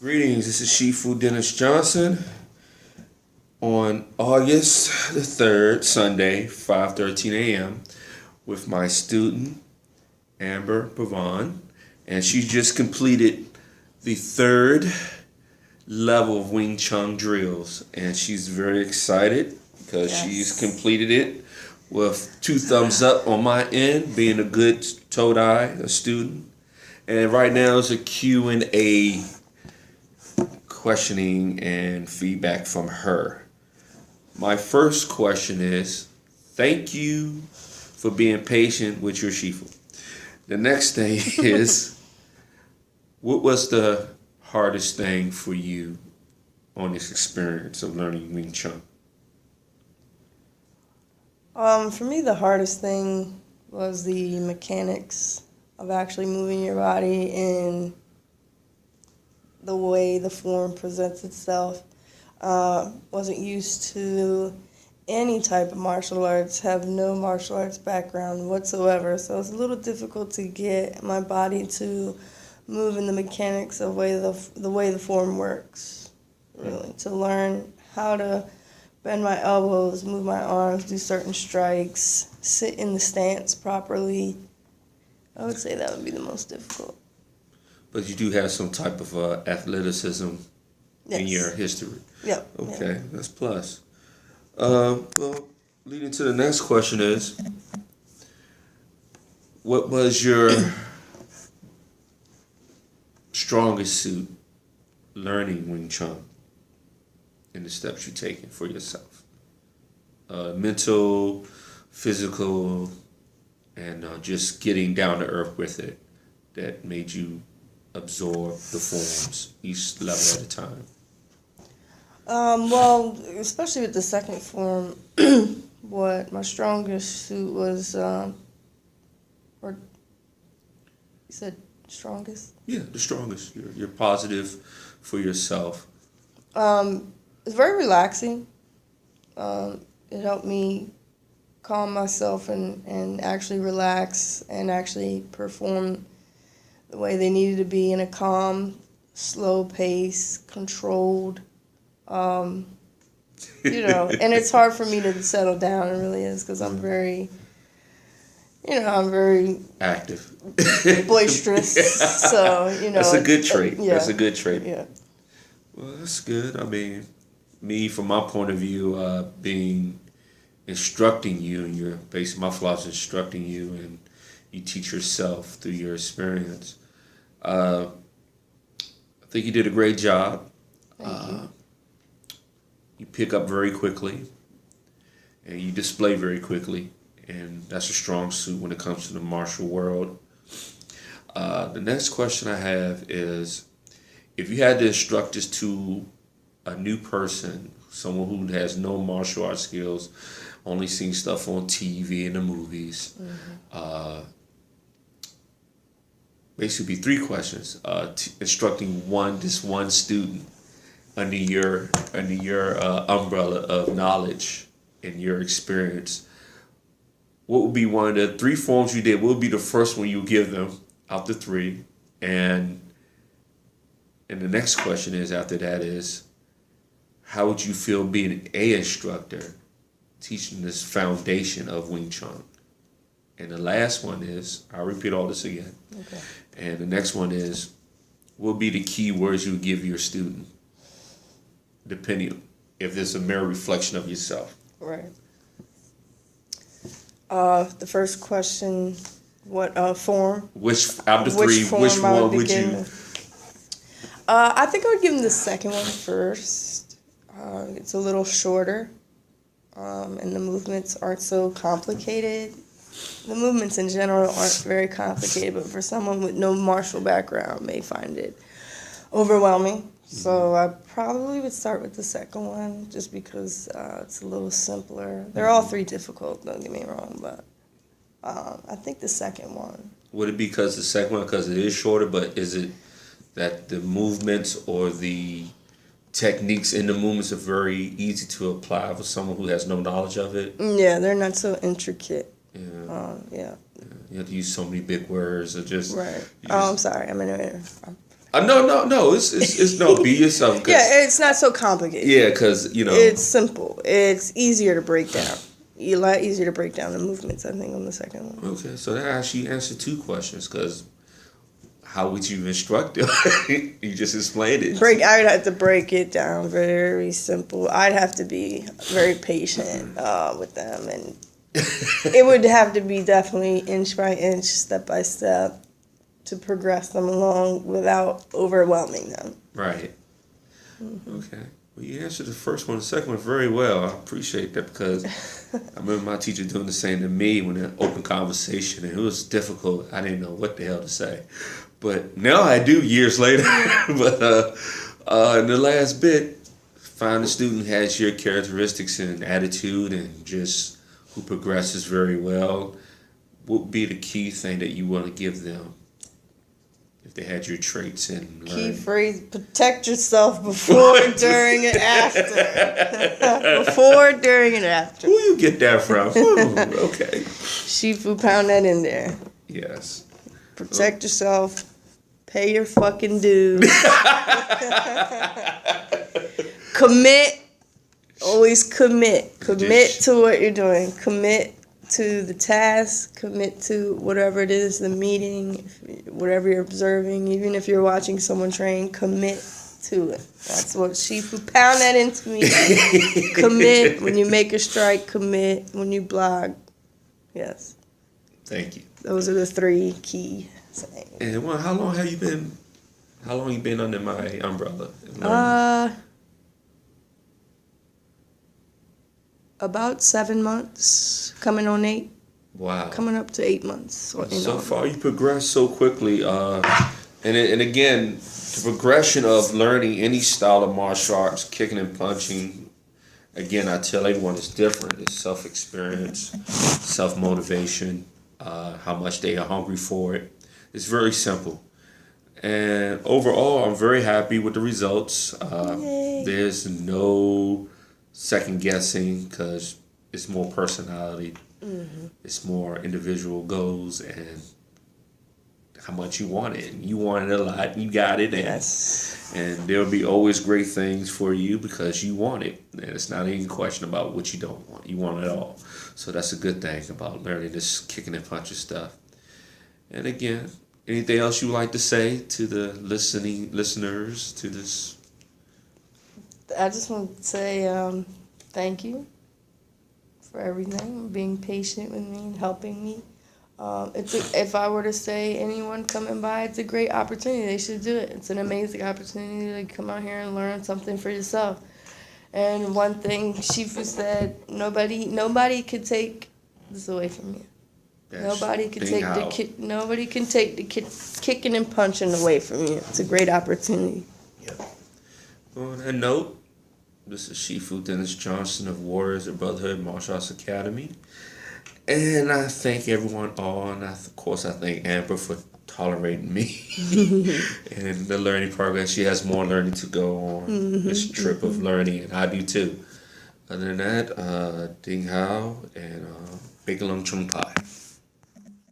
Greetings, this is Shifu Dennis Johnson on August the 3rd, Sunday, 5:13 a.m. with my student, Amber Pavon, and she just completed the third level of Wing Chung drills, and she's very excited because she's completed it with 2 thumbs up on my end, being a good Todai, a student. And right now is a Q&A questioning and feedback from her. My first question is, thank you for being patient with your Shifu. The next thing is, what was the hardest thing for you on this experience of learning Wing Chun? For me, the hardest thing was the mechanics of actually moving your body in the way the form presents itself. Wasn't used to any type of martial arts, have no martial arts background whatsoever, so it's a little difficult to get my body to move in the mechanics of the way the form works, really. To learn how to bend my elbows, move my arms, do certain strikes, sit in the stance properly. I would say that would be the most difficult. But you do have some type of athleticism in your history. Yeah. Okay, that's plus. Well, leading to the next question is, what was your strongest suit learning Wing Chun and the steps you've taken for yourself? Mental, physical, and just getting down to earth with it that made you absorb the forms each level at a time. Well, especially with the second form, what my strongest suit was, or you said strongest? Yeah, the strongest. You're positive for yourself. It's very relaxing. It helped me calm myself and actually relax and actually perform the way they needed to be in a calm, slow pace, controlled. And it's hard for me to settle down. It really is, because I'm very Active. boisterous. So, That's a good trait. Yeah. That's a good trait. Yeah. Well, that's good. I mean, me, from my point of view, instructing you, and your base, my philosophy is instructing you, and you teach yourself through your experience. I think you did a great job. Thank you. You pick up very quickly, and you display very quickly, and that's a strong suit when it comes to the martial world. The next question I have is, if you had to instruct this to a new person, someone who has no martial arts skills, only seen stuff on TV and the movies, basically 3 questions. Instructing this one student under your umbrella of knowledge and your experience. What would be one of the 3 forms you did? What would be the first one you give them out the 3? And the next question is, after that, is, how would you feel being a instructor teaching this foundation of Wing Chun? And the last one is, I'll repeat all this again. Okay. And the next one is, what would be the key words you would give your student, depending if there's a mirror reflection of yourself? Right. The first question, what form? Which out of the 3, which one would you? I think I would give him the second one first. It's a little shorter, and the movements aren't so complicated. The movements in general aren't very complicated, but for someone with no martial background may find it overwhelming. So I probably would start with the second one, just because it's a little simpler. They're all 3 difficult, don't get me wrong, but I think the second one. Would it be because the second one, because it is shorter, but is it that the movements or the techniques in the movements are very easy to apply for someone who has no knowledge of it? Yeah, they're not so intricate. Yeah. You have to use so many big words, or just right. Oh, I'm sorry. I mean, No. It's no. Be yourself. Yeah, it's not so complicated. Yeah, because it's simple. It's easier to break down. A lot easier to break down the movements, I think, on the second one. Okay, so that actually answered 2 questions. Because how would you instruct them? You just explained it. I would have to break it down very simple. I'd have to be very patient with them, and it would have to be definitely inch by inch, step by step, to progress them along without overwhelming them. Right. Mm-hmm. Okay. Well, you answered the first one, the second one very well. I appreciate that because I remember my teacher doing the same to me when an open conversation, and it was difficult. I didn't know what the hell to say. But now I do years later. But in the last bit, find a student who has your characteristics and attitude and just who progresses very well. What would be the key thing that you want to give them if they had your traits and key phrase: protect yourself before, during, and after. Before, during, and after. Who you get that from? Okay. Shifu, pound that in there. Yes. Protect yourself. Pay your fucking dues. Commit. Always commit. Commit to what you're doing. Commit to the task. Commit to whatever it is, the meeting, whatever you're observing. Even if you're watching someone train, commit to it. That's what Shifu, pound that into me. Commit. When you make a strike, commit. When you blog, yes. Thank you. Those are the 3 key sayings. And how long you been under my umbrella? About 7 months, coming on 8. Wow. Coming up to 8 months. So far you progressed so quickly. And again, the progression of learning any style of martial arts, kicking and punching, again, I tell everyone it's different. It's self-experience, self-motivation, how much they are hungry for it. It's very simple. And overall, I'm very happy with the results. There's no second guessing because it's more personality. Mm-hmm. It's more individual goals and how much you want it. You want it a lot, you got it. And there'll be always great things for you because you want it. And it's not any question about what you don't want. You want it all. So that's a good thing about learning this kicking and punching stuff. And again, anything else you would like to say to the listeners to this? I just want to say thank you for everything, being patient with me and helping me. If I were to say anyone coming by, it's a great opportunity. They should do it. It's an amazing opportunity to come out here and learn something for yourself. And one thing Shifu said, nobody could take this away from you. Nobody can take the kicking and punching away from you. It's a great opportunity. Yep. On that note, this is Shifu Dennis Johnson of Warriors of Brotherhood Martial Arts Academy. And I thank everyone and of course I thank Amber for tolerating me and the learning progress. She has more learning to go on this trip of learning, and I do too. Other than that, Ding Hao and Big Lung Chung Pai.